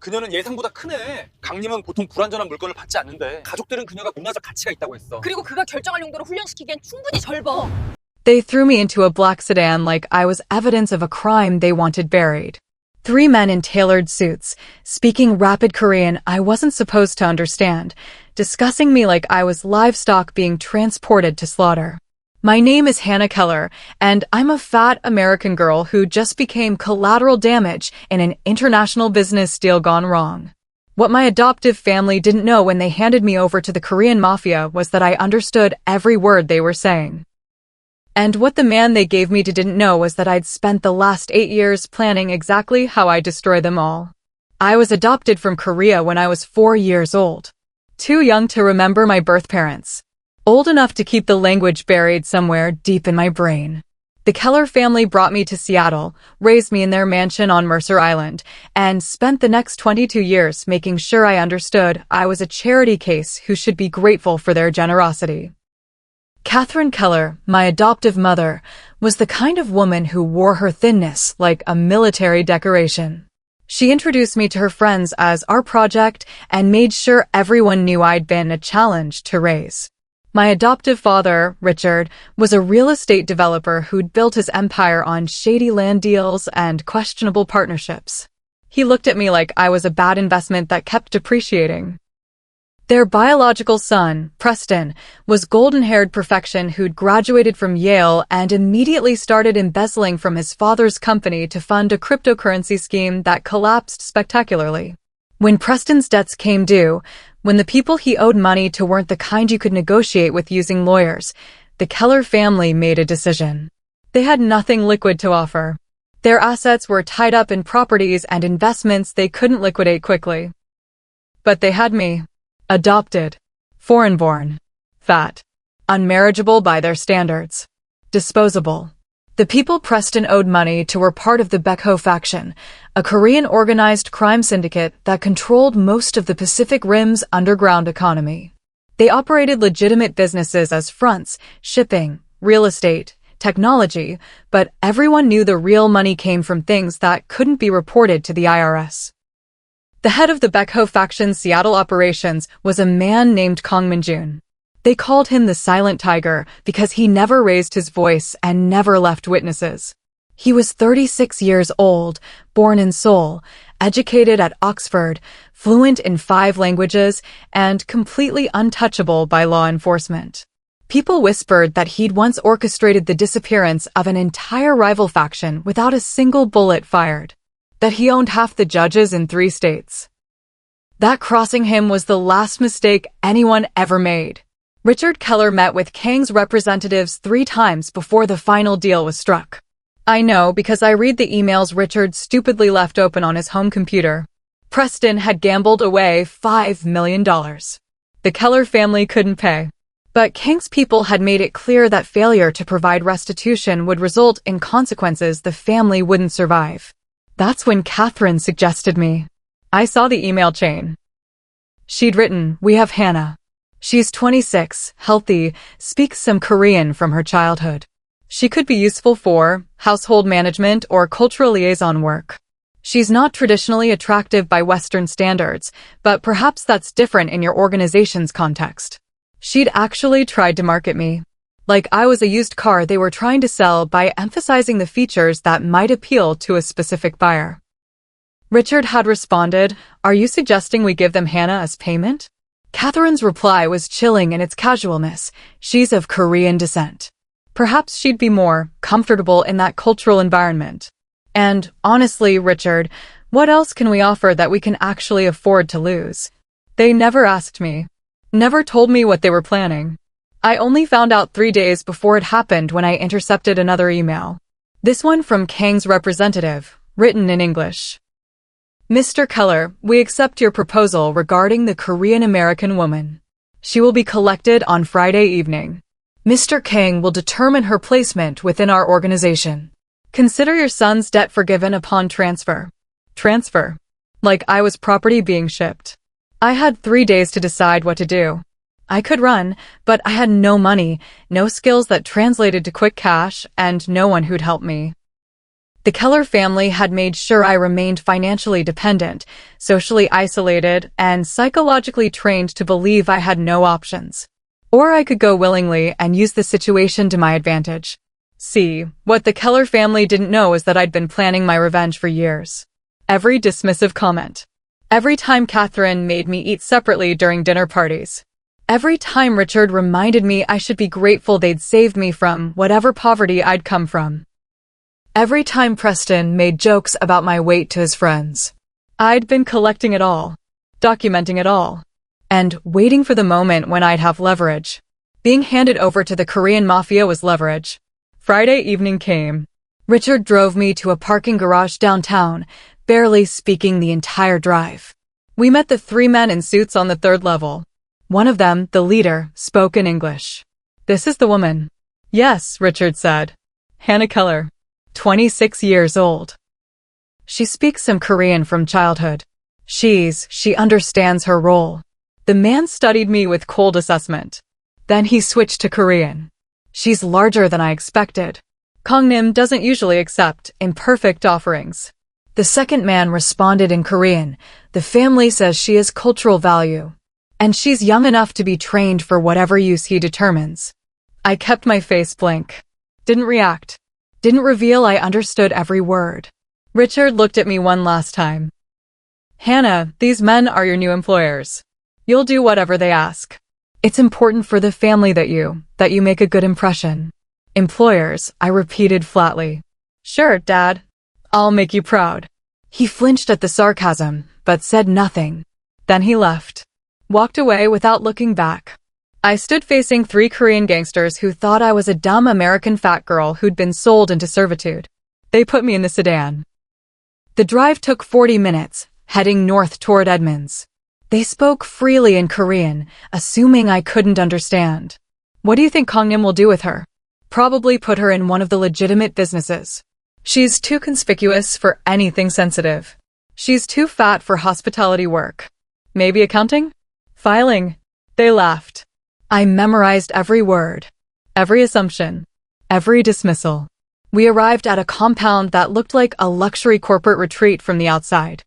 그녀는 예상보다 크네. 강림은 보통 불완전한 물건을 받지 않는데 가족들은 그녀가 문화적 가치가 있다고 했어. 그리고 그가 결정할 용도로 훈련시키기엔 충분히 절버. They threw me into a black sedan like I was evidence of a crime they wanted buried. 3 men in tailored suits, speaking rapid Korean I wasn't supposed to understand, discussing me like I was livestock being transported to slaughter. My name is Hannah Keller, and I'm a fat American girl who just became collateral damage in an international business deal gone wrong. What my adoptive family didn't know when they handed me over to the Korean Mafia was that I understood every word they were saying. And what the man they gave me to didn't know was that I'd spent the last 8 years planning exactly how I'd destroy them all. I was adopted from Korea when I was 4 years old. Too young to remember my birth parents. Old enough to keep the language buried somewhere deep in my brain. The Keller family brought me to Seattle, raised me in their mansion on Mercer Island, and spent the next 22 years making sure I understood I was a charity case who should be grateful for their generosity. Catherine Keller, my adoptive mother, was the kind of woman who wore her thinness like a military decoration. She introduced me to her friends as our project and made sure everyone knew I'd been a challenge to raise. My adoptive father, Richard, was a real estate developer who'd built his empire on shady land deals and questionable partnerships. He looked at me like I was a bad investment that kept depreciating. Their biological son, Preston, was golden-haired perfection who'd graduated from Yale and immediately started embezzling from his father's company to fund a cryptocurrency scheme that collapsed spectacularly. When Preston's debts came due, when the people he owed money to weren't the kind you could negotiate with using lawyers, the Keller family made a decision. They had nothing liquid to offer. Their assets were tied up in properties and investments they couldn't liquidate quickly. But they had me. Adopted. Foreign-born. Fat. Unmarriageable by their standards. Disposable. The people Preston owed money to were part of the Baekho faction, a Korean organized crime syndicate that controlled most of the Pacific Rim's underground economy. They operated legitimate businesses as fronts, shipping, real estate, technology, but everyone knew the real money came from things that couldn't be reported to the IRS. The head of the Baekho faction's Seattle operations was a man named Kong Min-jun. They called him the Silent Tiger because he never raised his voice and never left witnesses. He was 36 years old, born in Seoul, educated at Oxford, fluent in 5 languages, and completely untouchable by law enforcement. People whispered that he'd once orchestrated the disappearance of an entire rival faction without a single bullet fired. That he owned half the judges in 3 states. That crossing him was the last mistake anyone ever made. Richard Keller met with Kang's representatives 3 times before the final deal was struck. I know because I read the emails Richard stupidly left open on his home computer. Preston had gambled away $5 million. The Keller family couldn't pay. But Kang's people had made it clear that failure to provide restitution would result in consequences the family wouldn't survive. That's when Catherine suggested me. I saw the email chain. She'd written, "We have Hannah. She's 26, healthy, speaks some Korean from her childhood. She could be useful for household management or cultural liaison work. She's not traditionally attractive by Western standards, but perhaps that's different in your organization's context." She'd actually tried to market me. Like I was a used car they were trying to sell by emphasizing the features that might appeal to a specific buyer. Richard had responded, "Are you suggesting we give them Hannah as payment?" Catherine's reply was chilling in its casualness. She's of Korean descent. Perhaps she'd be more comfortable in that cultural environment. And honestly, Richard, what else can we offer that we can actually afford to lose? They never asked me. Never told me what they were planning. I only found out 3 days before it happened when I intercepted another email. This one from Kang's representative, written in English. "Mr. Keller, we accept your proposal regarding the Korean-American woman. She will be collected on Friday evening. Mr. Kang will determine her placement within our organization. Consider your son's debt forgiven upon transfer." Transfer. Like I was property being shipped. I had 3 days to decide what to do. I could run, but I had no money, no skills that translated to quick cash, and no one who'd help me. The Keller family had made sure I remained financially dependent, socially isolated, and psychologically trained to believe I had no options. Or I could go willingly and use the situation to my advantage. See, what the Keller family didn't know is that I'd been planning my revenge for years. Every dismissive comment. Every time Catherine made me eat separately during dinner parties. Every time Richard reminded me I should be grateful they'd saved me from whatever poverty I'd come from. Every time Preston made jokes about my weight to his friends. I'd been collecting it all, documenting it all, and waiting for the moment when I'd have leverage. Being handed over to the Korean Mafia was leverage. Friday evening came. Richard drove me to a parking garage downtown, barely speaking the entire drive. We met the 3 men in suits on the 3rd level. One of them, the leader, spoke in English. "This is the woman." "Yes," Richard said. "Hannah Keller. 26 years old. She speaks some Korean from childhood. She understands her role." The man studied me with cold assessment. Then he switched to Korean. "She's larger than I expected. Kongnim doesn't usually accept imperfect offerings." The second man responded in Korean. "The family says she has cultural value, and she's young enough to be trained for whatever use he determines." I kept my face blank. Didn't react. Didn't reveal I understood every word. Richard looked at me one last time. "Hannah, these men are your new employers. You'll do whatever they ask. It's important for the family that you make a good impression." "Employers," I repeated flatly. "Sure, Dad. I'll make you proud." He flinched at the sarcasm, but said nothing. Then he left. Walked away without looking back. I stood facing 3 Korean gangsters who thought I was a dumb American fat girl who'd been sold into servitude. They put me in the sedan. The drive took 40 minutes, heading north toward Edmonds. They spoke freely in Korean, assuming I couldn't understand. "What do you think Kongnim will do with her?" "Probably put her in one of the legitimate businesses. She's too conspicuous for anything sensitive. She's too fat for hospitality work. Maybe accounting? Filing." They laughed. I memorized every word, every assumption, every dismissal. We arrived at a compound that looked like a luxury corporate retreat from the outside.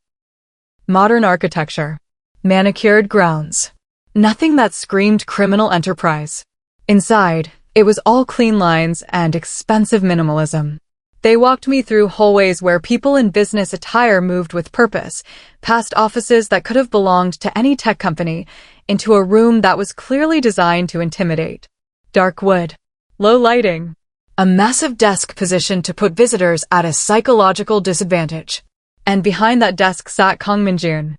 Modern architecture, manicured grounds, nothing that screamed criminal enterprise. Inside, it was all clean lines and expensive minimalism. They walked me through hallways where people in business attire moved with purpose, past offices that could have belonged to any tech company, into a room that was clearly designed to intimidate. Dark wood, low lighting, a massive desk positioned to put visitors at a psychological disadvantage. And behind that desk sat Kong Min-jun.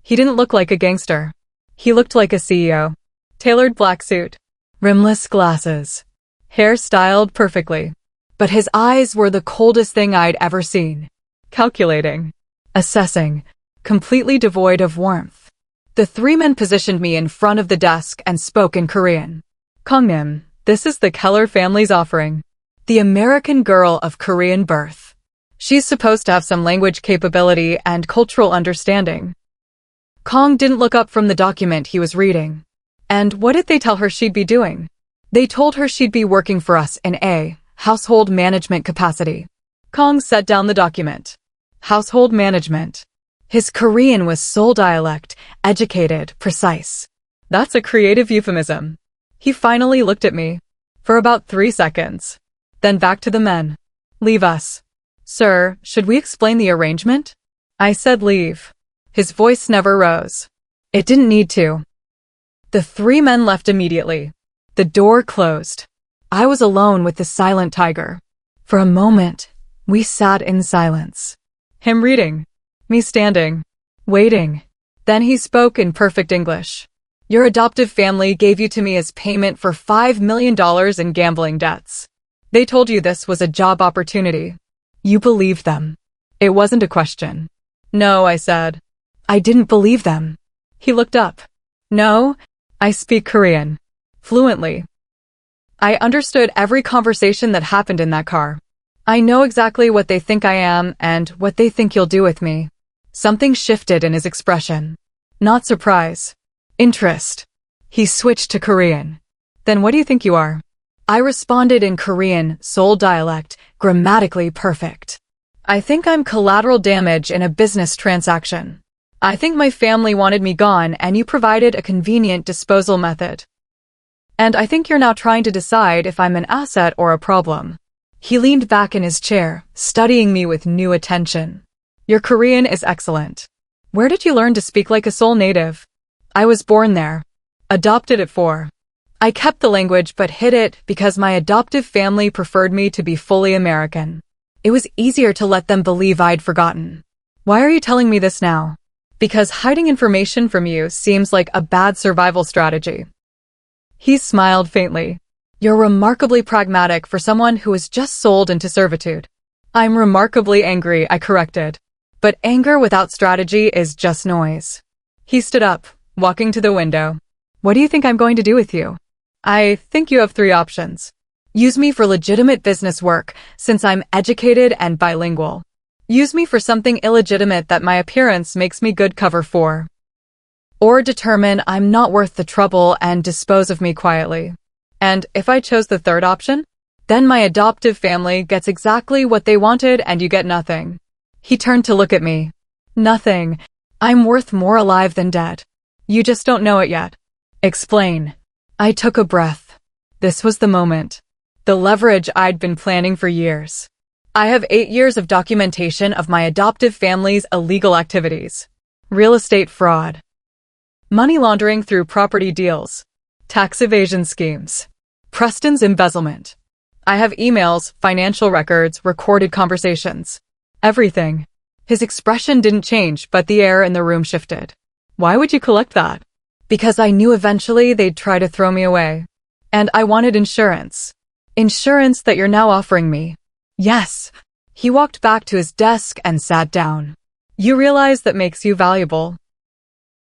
He didn't look like a gangster. He looked like a CEO. Tailored black suit, rimless glasses, hair styled perfectly. But his eyes were the coldest thing I'd ever seen. Calculating, assessing, completely devoid of warmth. The 3 men positioned me in front of the desk and spoke in Korean. "Kongnim, this is the Keller family's offering. The American girl of Korean birth. She's supposed to have some language capability and cultural understanding." Kong didn't look up from the document he was reading. "And what did they tell her she'd be doing?" "They told her she'd be working for us in a household management capacity." Kong set down the document. Household management. His Korean was Seoul dialect, educated, precise. That's a creative euphemism. He finally looked at me. For about 3 seconds. Then back to the men. "Leave us." "Sir, should we explain the arrangement?" I said leave. His voice never rose. It didn't need to. The 3 men left immediately. The door closed. I was alone with the silent tiger. For a moment, we sat in silence. Him reading, me standing, waiting. Then he spoke in perfect English. "Your adoptive family gave you to me as payment for $5 million in gambling debts. They told you this was a job opportunity. You believed them. It wasn't a question." "No," I said. I didn't believe them. He looked up. "No, I speak Korean. Fluently. I understood every conversation that happened in that car. I know exactly what they think I am and what they think you'll do with me." Something shifted in his expression. Not surprise. Interest. He switched to Korean. "Then what do you think you are?" I responded in Korean, Seoul dialect, grammatically perfect. I think I'm collateral damage in a business transaction. I think my family wanted me gone and you provided a convenient disposal method. And I think you're now trying to decide if I'm an asset or a problem. He leaned back in his chair, studying me with new attention. Your Korean is excellent. Where did you learn to speak like a Seoul native? I was born there. Adopted at 4. I kept the language but hid it because my adoptive family preferred me to be fully American. It was easier to let them believe I'd forgotten. Why are you telling me this now? Because hiding information from you seems like a bad survival strategy. He smiled faintly. You're remarkably pragmatic for someone who was just sold into servitude. I'm remarkably angry, I corrected. But anger without strategy is just noise. He stood up, walking to the window. What do you think I'm going to do with you? I think you have 3 options. Use me for legitimate business work, since I'm educated and bilingual. Use me for something illegitimate that my appearance makes me good cover for. Or determine I'm not worth the trouble and dispose of me quietly. And if I chose the 3rd option, then my adoptive family gets exactly what they wanted and you get nothing. He turned to look at me. Nothing. I'm worth more alive than dead. You just don't know it yet. Explain. I took a breath. This was the moment. The leverage I'd been planning for years. I have 8 years of documentation of my adoptive family's illegal activities. Real estate fraud. Money laundering through property deals. Tax evasion schemes. Preston's embezzlement. I have emails, financial records, recorded conversations. Everything. His expression didn't change, but the air in the room shifted. Why would you collect that? Because I knew eventually they'd try to throw me away. And I wanted insurance. Insurance that you're now offering me. Yes. He walked back to his desk and sat down. You realize that makes you valuable.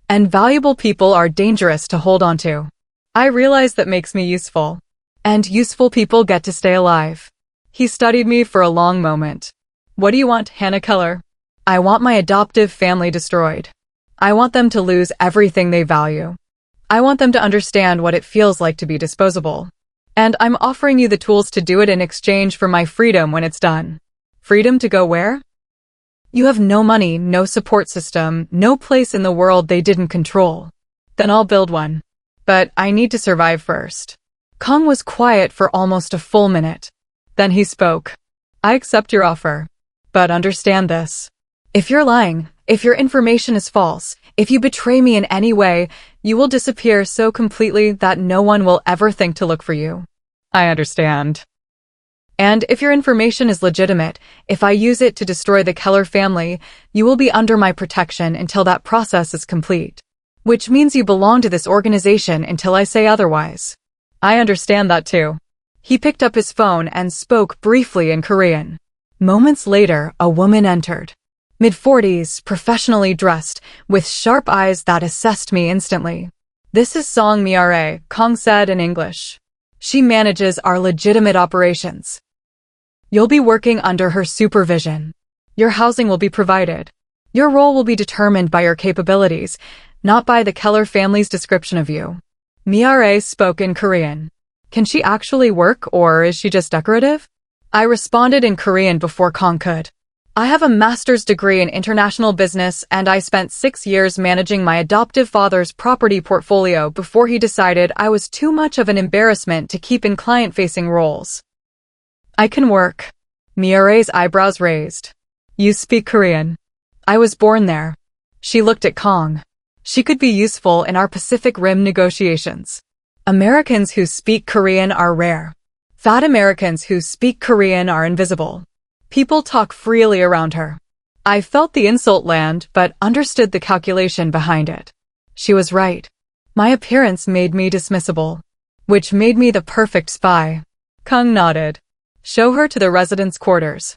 And valuable people are dangerous to hold on to. I realize that makes me useful. And useful people get to stay alive. He studied me for a long moment. What do you want, Hannah Keller? I want my adoptive family destroyed. I want them to lose everything they value. I want them to understand what it feels like to be disposable. And I'm offering you the tools to do it in exchange for my freedom when it's done. Freedom to go where? You have no money, no support system, no place in the world they didn't control. Then I'll build one. But I need to survive first. Kong was quiet for almost a full minute. Then he spoke. I accept your offer. But understand this. If you're lying, if your information is false, if you betray me in any way, you will disappear so completely that no one will ever think to look for you. I understand. And if your information is legitimate, if I use it to destroy the Keller family, you will be under my protection until that process is complete. Which means you belong to this organization until I say otherwise. I understand that too. He picked up his phone and spoke briefly in Korean. Moments later, a woman entered. Mid-40s, professionally dressed, with sharp eyes that assessed me instantly. This is Song Miare, Kong said in English. She manages our legitimate operations. You'll be working under her supervision. Your housing will be provided. Your role will be determined by your capabilities, not by the Keller family's description of you. Miare spoke in Korean. Can she actually work, or is she just decorative? I responded in Korean before Kong could. I have a master's degree in international business and I spent 6 years managing my adoptive father's property portfolio before he decided I was too much of an embarrassment to keep in client-facing roles. I can work. Miare's eyebrows raised. You speak Korean. I was born there. She looked at Kong. She could be useful in our Pacific Rim negotiations. Americans who speak Korean are rare. Fat Americans who speak Korean are invisible. People talk freely around her. I felt the insult land, but understood the calculation behind it. She was right. My appearance made me dismissible, which made me the perfect spy. Kung nodded. Show her to the residence quarters.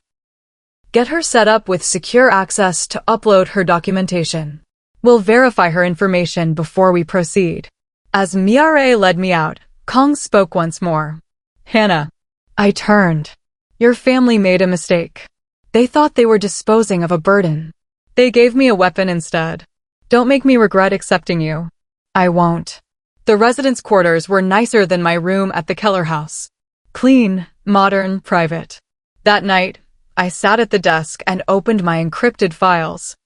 Get her set up with secure access to upload her documentation. We'll verify her information before we proceed. As Miare led me out, Kong spoke once more. Hannah. I turned. Your family made a mistake. They thought they were disposing of a burden. They gave me a weapon instead. Don't make me regret accepting you. I won't. The residence quarters were nicer than my room at the Keller house. Clean, modern, private. That night, I sat at the desk and opened my encrypted files.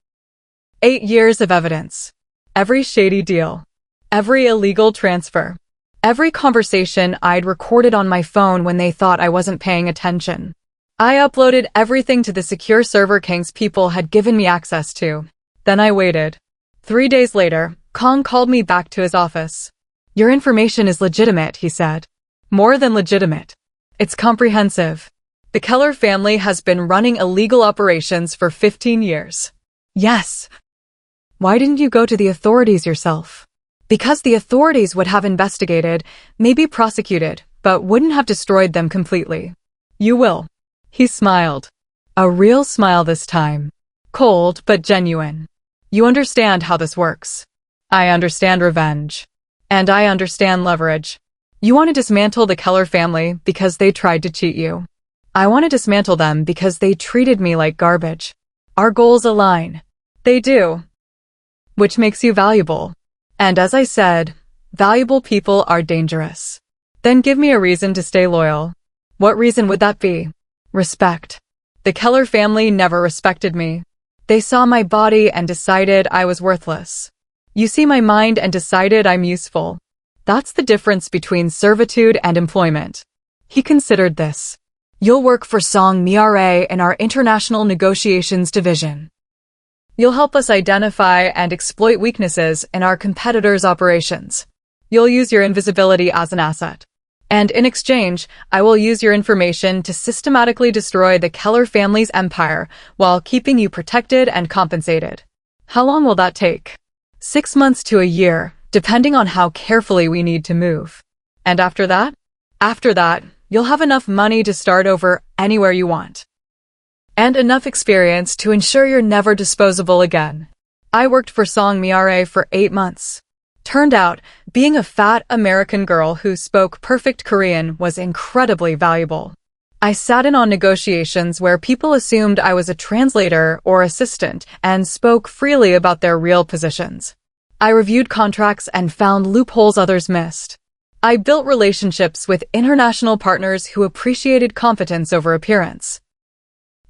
8 years of evidence. Every shady deal. Every illegal transfer. Every conversation I'd recorded on my phone when they thought I wasn't paying attention. I uploaded everything to the secure server Kang's people had given me access to. Then I waited. 3 days later, Kang called me back to his office. "Your information is legitimate," he said. "More than legitimate. It's comprehensive. The Keller family has been running illegal operations for 15 years. Yes. Why didn't you go to the authorities yourself? Because the authorities would have investigated, maybe prosecuted, but wouldn't have destroyed them completely. You will." He smiled. A real smile this time. Cold, but genuine. "You understand how this works. I understand revenge. And I understand leverage. You want to dismantle the Keller family because they tried to cheat you. I want to dismantle them because they treated me like garbage. Our goals align." They do. Which makes you valuable. And as I said, valuable people are dangerous. Then give me a reason to stay loyal. What reason would that be? Respect. The Keller family never respected me. They saw my body and decided I was worthless. You see my mind and decided I'm useful. That's the difference between servitude and employment. He considered this. You'll work for Song Mra in our International Negotiations Division. You'll help us identify and exploit weaknesses in our competitors' operations. You'll use your invisibility as an asset. And in exchange, I will use your information to systematically destroy the Keller family's empire while keeping you protected and compensated. How long will that take? 6 months to a year, depending on how carefully we need to move. And after that? After that, you'll have enough money to start over anywhere you want. And enough experience to ensure you're never disposable again. I worked for Song Mra for 8 months. Turned out, being a fat American girl who spoke perfect Korean was incredibly valuable. I sat in on negotiations where people assumed I was a translator or assistant and spoke freely about their real positions. I reviewed contracts and found loopholes others missed. I built relationships with international partners who appreciated competence over appearance.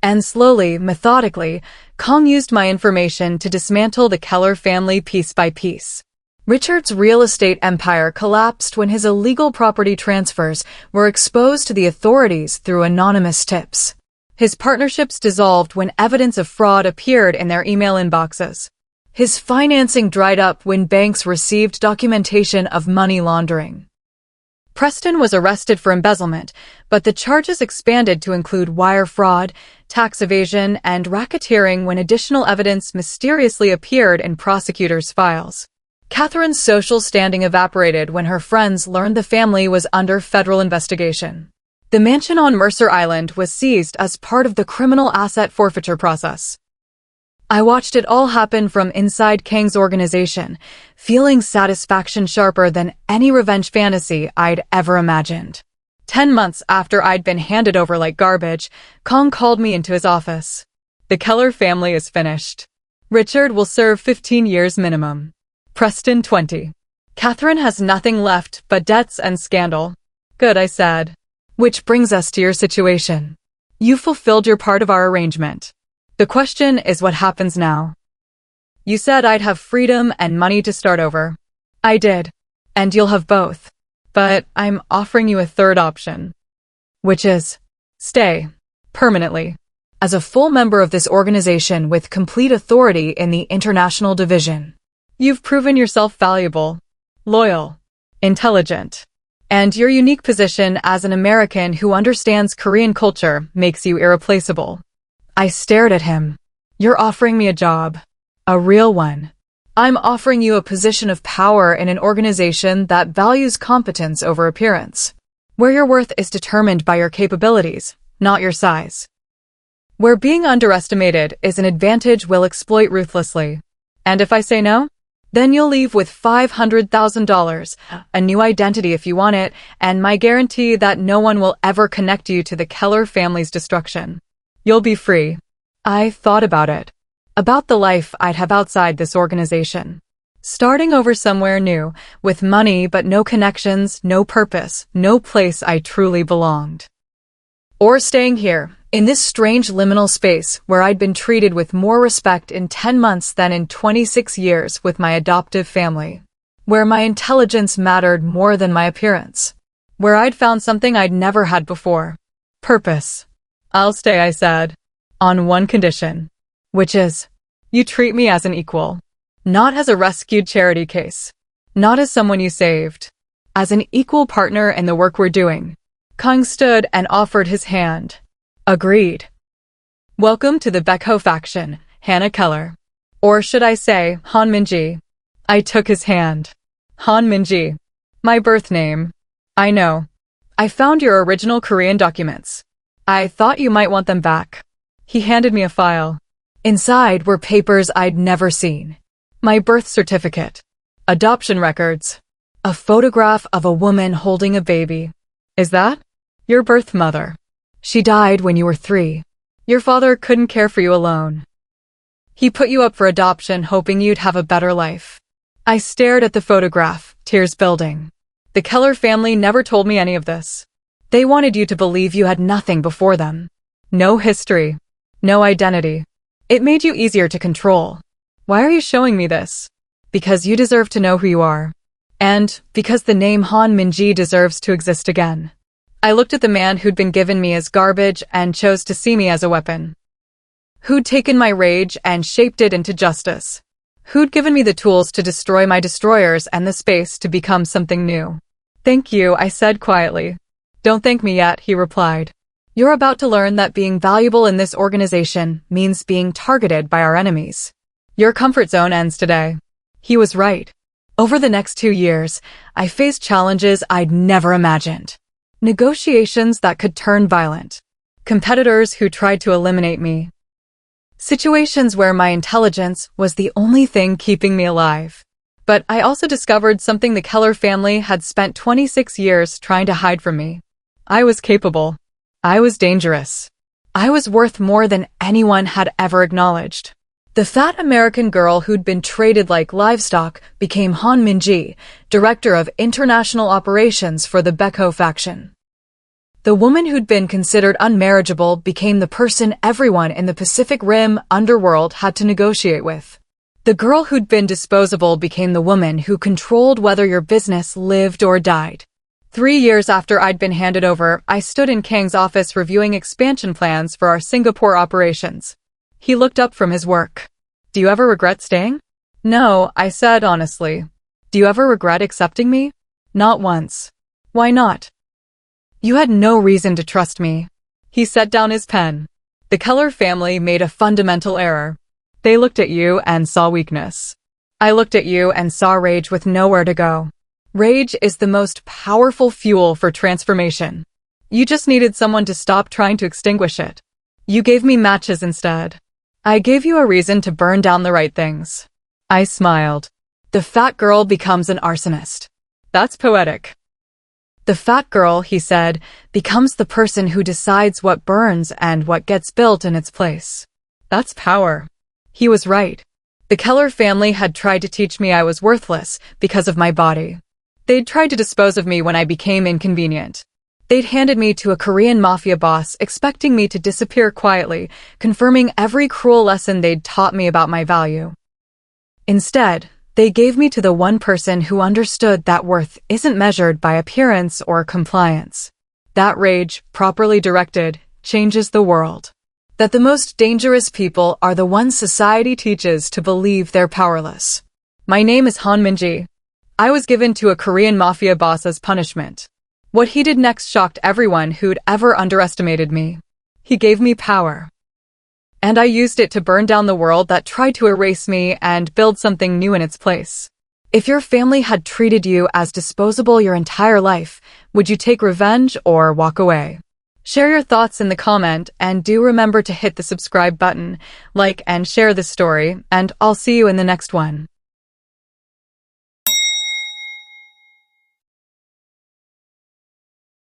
And slowly, methodically, Kang used my information to dismantle the Keller family piece by piece. Richard's real estate empire collapsed when his illegal property transfers were exposed to the authorities through anonymous tips. His partnerships dissolved when evidence of fraud appeared in their email inboxes. His financing dried up when banks received documentation of money laundering. Preston was arrested for embezzlement, but the charges expanded to include wire fraud, tax evasion, and racketeering when additional evidence mysteriously appeared in prosecutors' files. Catherine's social standing evaporated when her friends learned the family was under federal investigation. The mansion on Mercer Island was seized as part of the criminal asset forfeiture process. I watched it all happen from inside Kang's organization, feeling satisfaction sharper than any revenge fantasy I'd ever imagined. 10 months after I'd been handed over like garbage, Kang called me into his office. The Keller family is finished. Richard will serve 15 years minimum. Preston 20. Catherine has nothing left but debts and scandal. Good, I said. Which brings us to your situation. You fulfilled your part of our arrangement. The question is what happens now. You said I'd have freedom and money to start over. I did. And you'll have both. But I'm offering you a third option. Which is, stay. Permanently. As a full member of this organization with complete authority in the International Division. You've proven yourself valuable, loyal, intelligent. And your unique position as an American who understands Korean culture makes you irreplaceable. I stared at him. You're offering me a job. A real one. I'm offering you a position of power in an organization that values competence over appearance. Where your worth is determined by your capabilities, not your size. Where being underestimated is an advantage we'll exploit ruthlessly. And if I say no? Then you'll leave with $500,000, a new identity if you want it, and my guarantee that no one will ever connect you to the Keller family's destruction. You'll be free. I thought about it. About the life I'd have outside this organization. Starting over somewhere new, with money but no connections, no purpose, no place I truly belonged. Or staying here, In this strange liminal space where I'd been treated with more respect in 10 months than in 26 years with my adoptive family. Where my intelligence mattered more than my appearance. Where I'd found something I'd never had before. Purpose. I'll stay, I said. On one condition. Which is, you treat me as an equal. Not as a rescued charity case. Not as someone you saved. As an equal partner in the work we're doing. Kung stood and offered his hand. Agreed. Welcome to the Baekho faction, Hannah Keller. Or should I say, Han Minji. I took his hand. Han Minji. My birth name. I know. I found your original Korean documents. I thought you might want them back. He handed me a file. Inside were papers I'd never seen. My birth certificate. Adoption records. A photograph of a woman holding a baby. Is that your birth mother? She died when you were 3. Your father couldn't care for you alone. He put you up for adoption hoping you'd have a better life. I stared at the photograph, tears building. The Keller family never told me any of this. They wanted you to believe you had nothing before them. No history. No identity. It made you easier to control. Why are you showing me this? Because you deserve to know who you are. And because the name Han Minji deserves to exist again. I looked at the man who'd been given me as garbage and chose to see me as a weapon. Who'd taken my rage and shaped it into justice. Who'd given me the tools to destroy my destroyers and the space to become something new. Thank you, I said quietly. Don't thank me yet, he replied. You're about to learn that being valuable in this organization means being targeted by our enemies. Your comfort zone ends today. He was right. Over the next 2 years, I faced challenges I'd never imagined. Negotiations that could turn violent. Competitors who tried to eliminate me. Situations where my intelligence was the only thing keeping me alive. But I also discovered something the Keller family had spent 26 years trying to hide from me. I was capable. I was dangerous. I was worth more than anyone had ever acknowledged. The fat American girl who'd been traded like livestock became Han Minji, director of international operations for the Baekho faction. The woman who'd been considered unmarriageable became the person everyone in the Pacific Rim underworld had to negotiate with. The girl who'd been disposable became the woman who controlled whether your business lived or died. 3 years after I'd been handed over, I stood in Kang's office reviewing expansion plans for our Singapore operations. He looked up from his work. Do you ever regret staying? No, I said honestly. Do you ever regret accepting me? Not once. Why not? You had no reason to trust me. He set down his pen. The Keller family made a fundamental error. They looked at you and saw weakness. I looked at you and saw rage with nowhere to go. Rage is the most powerful fuel for transformation. You just needed someone to stop trying to extinguish it. You gave me matches instead. I gave you a reason to burn down the right things. I smiled. The fat girl becomes an arsonist. That's poetic. The fat girl, he said, becomes the person who decides what burns and what gets built in its place. That's power. He was right. The Keller family had tried to teach me I was worthless because of my body. They'd tried to dispose of me when I became inconvenient. They'd handed me to a Korean Mafia boss, expecting me to disappear quietly, confirming every cruel lesson they'd taught me about my value. Instead, they gave me to the one person who understood that worth isn't measured by appearance or compliance. That rage, properly directed, changes the world. That the most dangerous people are the ones society teaches to believe they're powerless. My name is Han Minji. I was given to a Korean Mafia boss as punishment. What he did next shocked everyone who'd ever underestimated me. He gave me power. And I used it to burn down the world that tried to erase me and build something new in its place. If your family had treated you as disposable your entire life, would you take revenge or walk away? Share your thoughts in the comment and do remember to hit the subscribe button, like and share this story, and I'll see you in the next one.